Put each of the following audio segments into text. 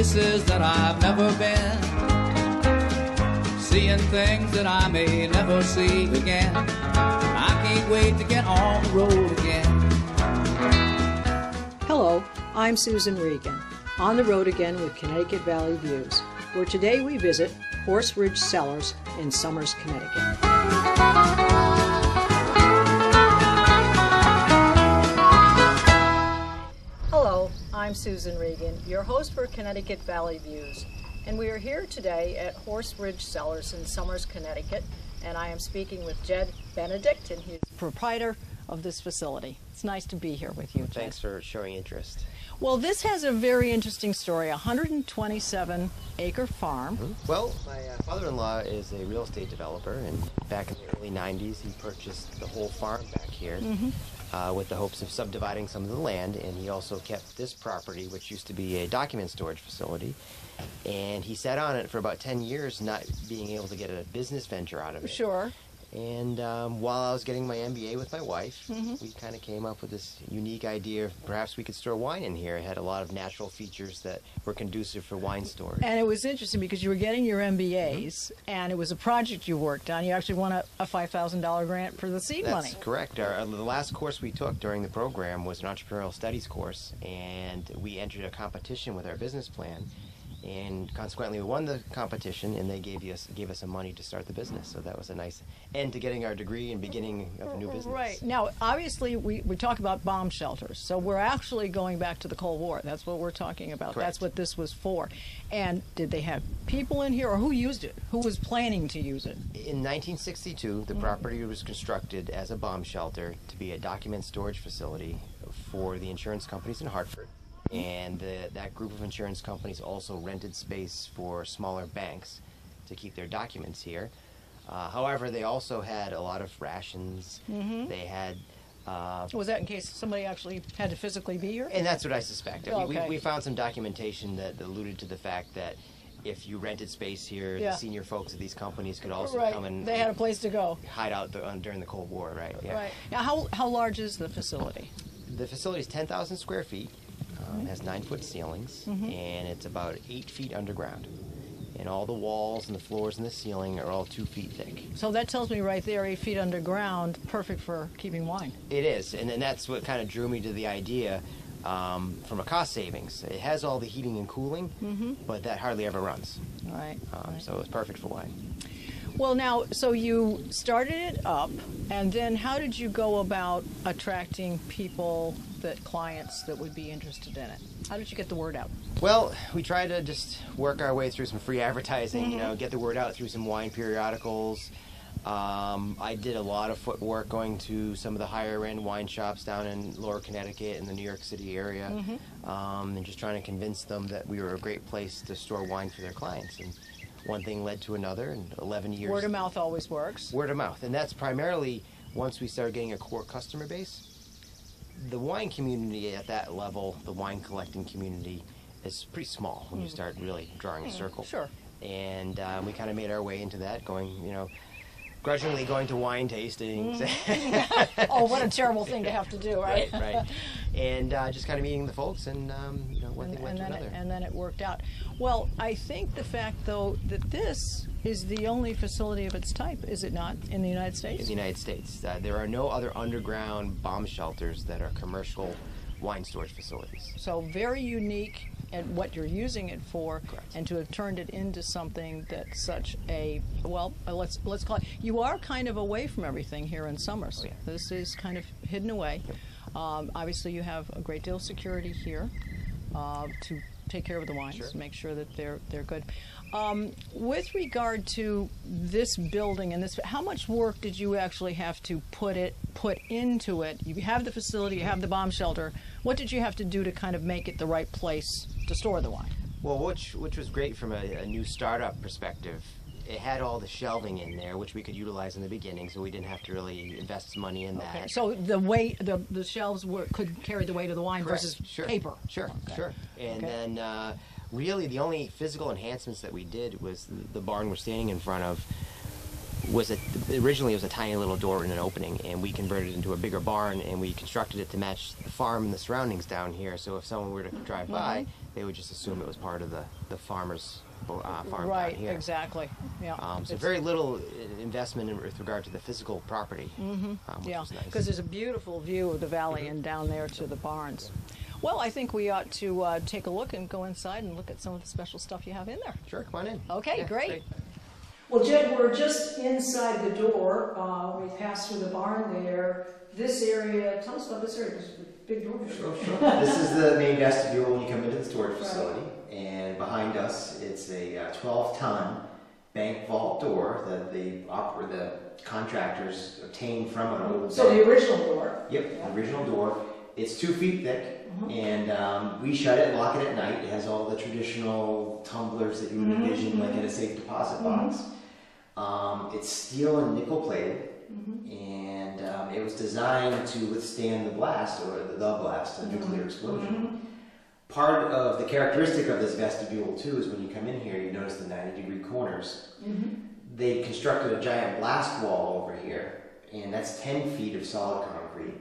places that I've never been, seeing things that I may never see again. I can't wait to get on the road again. Hello, I'm Susan Regan, on the road again with Connecticut Valley Views, where today we visit Horse Ridge Cellars in Somers, Connecticut. Hello, I'm Susan Regan, your host for Connecticut Valley Views, and we are here today at Horse Ridge Cellars in Somers, Connecticut, and I am speaking with Jed Benedict, and he's the proprietor of this facility. It's nice to be here with you, Jed. Thanks for showing interest. Well, this has a very interesting story, a 127-acre farm. Well, my father-in-law is a real estate developer, and back in the early 90s, he purchased the whole farm back here with the hopes of subdividing some of the land, and he also kept this property, which used to be a document storage facility, and he sat on it for about 10 years, not being able to get a business venture out of it. Sure. And while I was getting my MBA with my wife, we kind of came up with this unique idea of perhaps we could store wine in here. It had a lot of natural features that were conducive for wine storage. And it was interesting because you were getting your MBAs, and it was a project you worked on. You actually won a $5,000 grant for the seed money. That's correct. The last course we took during the program was an entrepreneurial studies course, and we entered a competition with our business plan. And consequently, we won the competition, and they gave us some money to start the business. So that was a nice end to getting our degree and beginning of a new business. Right. Now, obviously, we talk about bomb shelters. So we're actually going back to the Cold War. That's what we're talking about. Correct. That's what this was for. And did they have people in here, or who used it? Who was planning to use it? In 1962, the property was constructed as a bomb shelter to be a document storage facility for the insurance companies in Hartford. And that group of insurance companies also rented space for smaller banks to keep their documents here. However, they also had a lot of rations. They had... was that in case somebody actually had to physically be here? And that's what I suspect. I mean, Okay. we found some documentation that alluded to the fact that if you rented space here, the senior folks at these companies could also come and... They had a place to go. Hide out during the Cold War, right? Yeah. Right. Now, how large is the facility? The facility is 10,000 square feet. It has 9-foot ceilings, and it's about 8 feet underground. And all the walls and the floors and the ceiling are all 2 feet thick. So that tells me right there, 8 feet underground, perfect for keeping wine. It is, and that's what kind of drew me to the idea from a cost savings. It has all the heating and cooling, but that hardly ever runs. Right. So it's perfect for wine. Well, now, so you started it up, and then how did you go about attracting people, clients that would be interested in it? How did you get the word out? Well, we tried to just work our way through some free advertising, get the word out through some wine periodicals. I did a lot of footwork going to some of the higher-end wine shops down in Lower Connecticut and the New York City area, and just trying to convince them that we were a great place to store wine for their clients. And one thing led to another, and 11 years... Word of mouth always works. Word of mouth, and that's primarily once we started getting a core customer base. The wine community at that level, the wine collecting community, is pretty small when you start really drawing a circle. Sure. And we kind of made our way into that, going, grudgingly going to wine tastings. Oh, what a terrible thing to have to do, right? Right. And just kind of meeting the folks, and one thing led to another. And then it worked out. Well, I think the fact, though, that this is the only facility of its type, is it not, in the United States? In the United States. There are no other underground bomb shelters that are commercial wine storage facilities. So very unique at what you're using it for. Correct. And to have turned it into something that's such a, well, let's call it, you are kind of away from everything here in Somers. Oh, yeah. This is kind of hidden away. Obviously you have a great deal of security here to take care of the wines, make sure that they're good. With regard to this building and this, how much work did you actually have to put into it? You have the facility, you have the bomb shelter. What did you have to do to kind of make it the right place to store the wine? Well, which was great from a new startup perspective. It had all the shelving in there, which we could utilize in the beginning, so we didn't have to really invest money in that. Okay. So the weight, the shelves could carry the weight of the wine versus paper. Sure. And then really the only physical enhancements that we did was the barn we're standing in front of originally it was a tiny little door and an opening, and we converted it into a bigger barn, and we constructed it to match the farm and the surroundings down here. So if someone were to drive by, they would just assume it was part of the farmer's farm Right, down here. exactly. Yeah. So very little investment with regard to the physical property, which Yeah, was nice. because there's a beautiful view of the valley and down there to the barns. Well, I think we ought to take a look and go inside and look at some of the special stuff you have in there. Sure, come on in. Okay, Yeah, great. Well, Jed, we're just inside the door. We passed through the barn there. This area, tell us about this area. There's a big door. Sure. This is the main vestibule when you come into the storage facility. And behind us, it's a 12-ton bank vault door that the contractors obtained from an old So bank. the original door. Yep, Yeah. the original door. It's 2 feet thick, and we shut it and lock it at night. It has all the traditional tumblers that you would envision like in a safe deposit box. It's steel and nickel plated, and it was designed to withstand the blast, or the blast, a nuclear explosion. Part of the characteristic of this vestibule too is when you come in here, you notice the 90-degree corners. They constructed a giant blast wall over here, and that's 10 feet of solid concrete.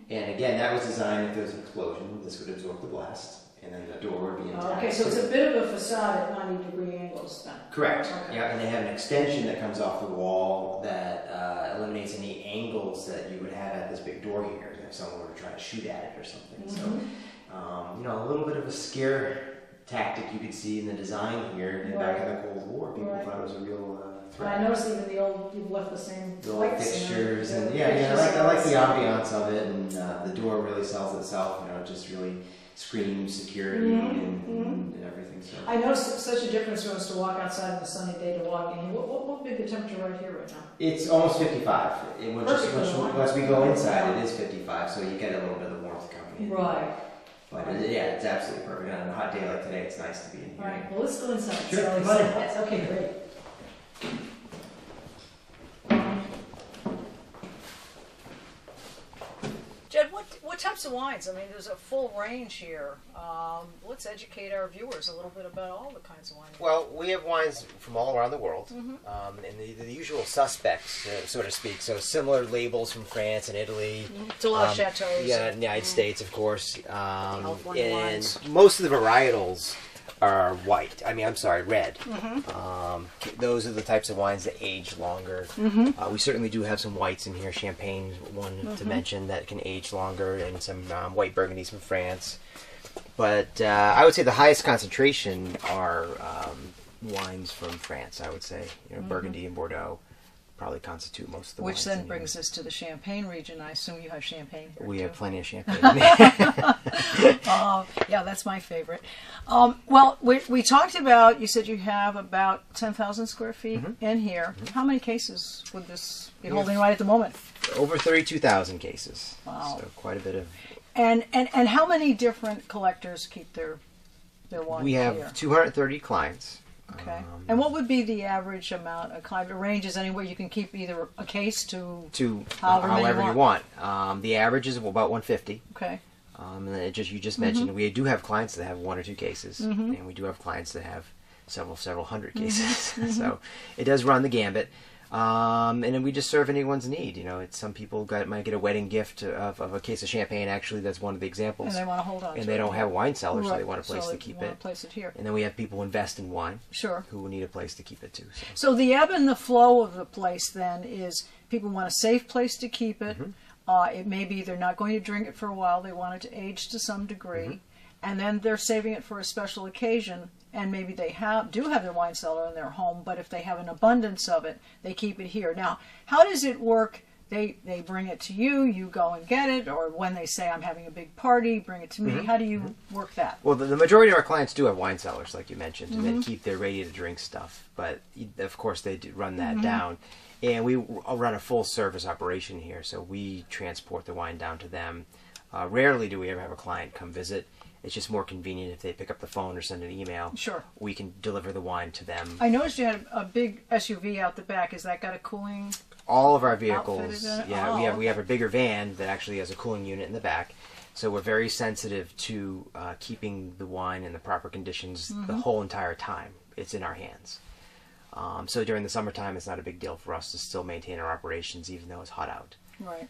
And again, that was designed if there was an explosion, this would absorb the blast, and then the door would be intact. Okay, so it's a bit of a facade at 90-degree angles then. Correct. Okay. Yeah, and they have an extension that comes off the wall that eliminates any angles that you would have at this big door here if someone were to try to shoot at it or something. So, you know, a little bit of a scare tactic you could see in the design here back in the Cold War. People thought it was a real threat. I noticed even the old, you've left the same The old lights fixtures in and there. I like the ambiance of it, and the door really sells itself. You know, it just really screams security and everything. So I noticed such a difference for us to walk outside on a sunny day to walk in. What would be the temperature right here right now? it's almost 55. Perfect. Once we go inside, it is 55. So you get a little bit of warmth coming in. Right. But yeah, it's absolutely perfect. And on a hot day like today, it's nice to be in here. All right. Well, let's go inside. Sure, So, come on in. yes, okay, great. Jed, what types of wines? I mean, there's a full range here. Let's educate our viewers a little bit about all the kinds of wines. Well, we have wines from all around the world, and the usual suspects, so to speak. So similar labels from France and Italy. It's a lot of chateaus. Yeah, in the United States, of course. California And wines. most of the varietals are white. Red. Those are the types of wines that age longer. We certainly do have some whites in here. Champagne, one to mention, that can age longer, and some white Burgundies from France. But I would say the highest concentration are wines from France. I would say, Burgundy and Bordeaux probably constitute most of the wines. Which then brings us to the Champagne region. I assume you have champagne here We too. have plenty of champagne. Yeah, that's my favorite. Well, we talked about, you said you have about 10,000 square feet in here. How many cases would this be holding right at the moment? Over 32,000 cases. Wow. So quite a bit of. And how many different collectors keep their wine We have here? 230 clients. Okay. And what would be the average amount of client? It ranges anywhere. You can keep either a case to however many you want. The average is about 150. Okay. And then you just mentioned we do have clients that have 1 or 2 cases, and we do have clients that have several hundred cases. So it does run the gambit. And then we just serve anyone's need. It's some people might get a wedding gift of a case of champagne. Actually, that's one of the examples. And they want to hold on to it. And they don't have a wine cellar, so Right. they want a place So to they keep want it. to place it here. And then we have people who invest in wine. Sure. Who need a place to keep it too. So the ebb and the flow of the place then is people want a safe place to keep it. It may be they're not going to drink it for a while. They want it to age to some degree. And then they're saving it for a special occasion. And maybe they do have their wine cellar in their home, but if they have an abundance of it, they keep it here. Now, how does it work? They bring it to you, you go and get it, or when they say, I'm having a big party, bring it to me. How do you work that? Well, the majority of our clients do have wine cellars, like you mentioned, and they keep their ready-to-drink stuff. But, of course, they do run that down. And we run a full-service operation here, so we transport the wine down to them. Rarely do we ever have a client come visit. It's just more convenient if they pick up the phone or send an email. Sure. We can deliver the wine to them. I noticed you had a big SUV out the back. Has that got a cooling? All of our vehicles, Outfitted in it? yeah, Oh, we have a bigger van that actually has a cooling unit in the back. So we're very sensitive to keeping the wine in the proper conditions the whole entire time. It's in our hands. So during the summertime, it's not a big deal for us to still maintain our operations, even though it's hot out. Right.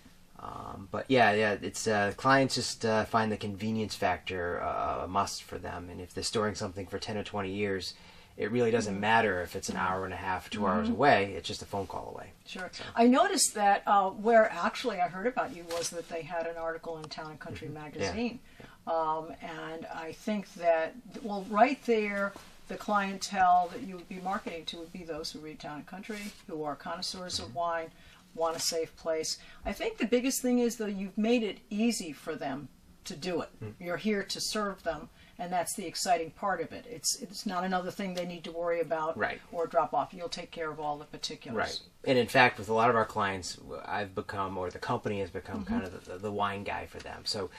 But yeah, it's clients just find the convenience factor a must for them, and if they're storing something for 10 or 20 years, it really doesn't matter if it's an hour and a half, 2 hours away. It's just a phone call away. Sure. So. I noticed that where actually I heard about you was that they had an article in Town and Country magazine. Yeah. And I think that, well, right there, the clientele that you would be marketing to would be those who read Town and Country, who are connoisseurs of wine, want a safe place. I think the biggest thing is that you've made it easy for them to do it. You're here to serve them. And that's the exciting part of it. It's not another thing they need to worry about or drop off. You'll take care of all the particulars. Right. And in fact, with a lot of our clients, I've become, or the company has become kind of the wine guy for them. So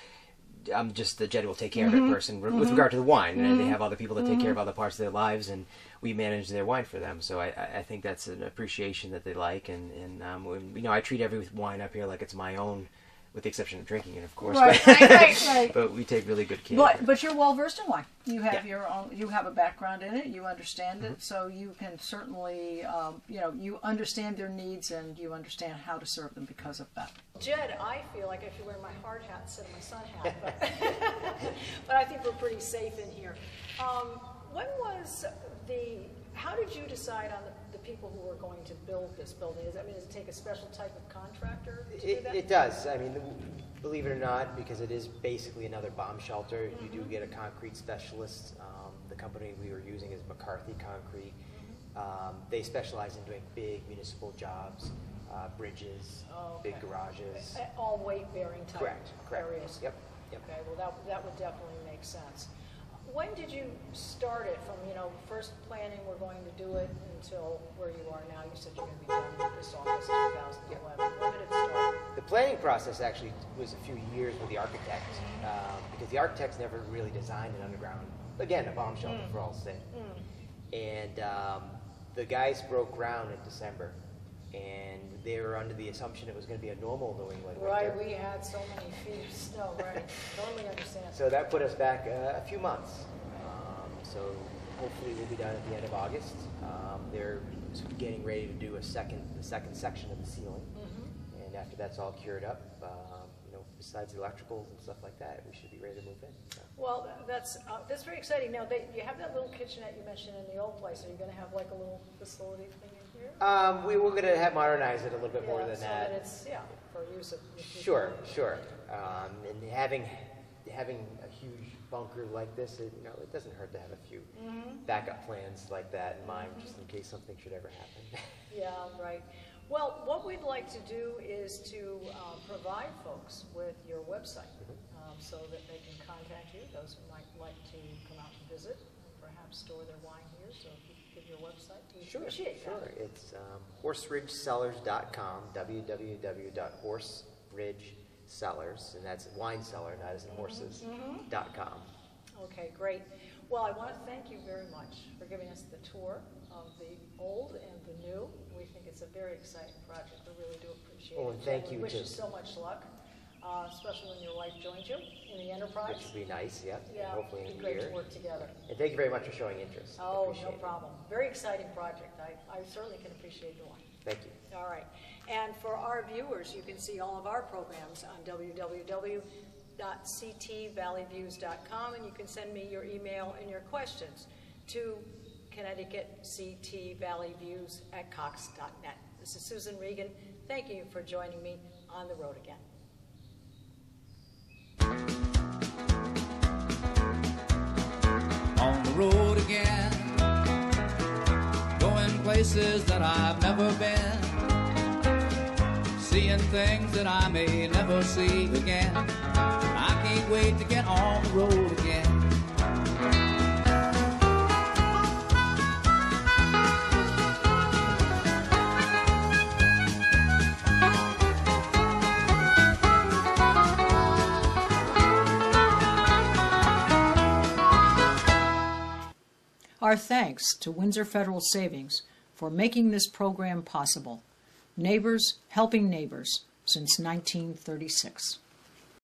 I'm just the general take care of it person with regard to the wine. And they have other people that take care of other parts of their lives, and we manage their wine for them. So I think that's an appreciation that they like. And you know, I treat every wine up here like it's my own, with the exception of drinking it, of course. Right. But we take really good care of it. But you're well versed in wine. You have your own. You have a background in it. You understand it, so you can certainly, you understand their needs and you understand how to serve them because of that. Jed, I feel like I should wear my hard hat instead of my sun hat, but I think we're pretty safe in here. How did you decide on the people who are going to build this building? Does it take a special type of contractor to do that? It does. I mean, believe it or not, because it is basically another bomb shelter, you do get a concrete specialist. The company we were using is McCarthy Concrete. They specialize in doing big municipal jobs, bridges, big garages. All weight-bearing type Correct. areas. Yep. Okay, well that would definitely make sense. When did you start it from, first planning we're going to do it until where you are now? You said you're going to be done with this August 2011. When did it start? The planning process actually was a few years with the architect, because the architects never really designed an underground, again, a bomb shelter for all sake. And the guys broke ground in December, and they were under the assumption it was going to be a normal New England winter. Right, we had so many feet of snow, right. Totally understand. So that put us back a few months. So hopefully we'll be done at the end of August. They're getting ready to do the second section of the ceiling. And after that's all cured up, besides the electricals and stuff like that, we should be ready to move in. So. Well, that's very exciting. Now, you have that little kitchenette you mentioned in the old place. Are you going to have like a little facility thing in here? We were going to have modernized it a little bit more than that. So that it's, for use of... Sure. And having a huge bunker like this, it doesn't hurt to have a few backup plans like that in mind, just in case something should ever happen. Yeah, right. Well, what we'd like to do is to provide folks with your website so that they can contact you, those who might like to come out and visit and perhaps store their wine here. So if you could give your website, we appreciate that. Sure. It's horseridgecellars.com, www.horseridgecellars, and that's wine cellar, not as in horses.com. Okay, great. Well, I want to thank you very much for giving us the tour of the old and the new. We think it's a very exciting project. We really do appreciate it. Well, and thank you. We wish you so much luck, especially when your wife joins you in the enterprise. Which would be nice, yeah. Hopefully in a year. It'd be great to work together. And thank you very much for showing interest. Oh, no problem. Very exciting project. I certainly can appreciate the one. Thank you. All right. And for our viewers, you can see all of our programs on www.ctvalleyviews.com, and you can send me your email and your questions to ConnecticutCTValleyViews@cox.net. This is Susan Regan. Thank you for joining me on the road again. On the road again, going places that I've never been, seeing things that I may never see again. I can't wait to get on the road again. Our thanks to Windsor Federal Savings for making this program possible. Neighbors helping neighbors since 1936.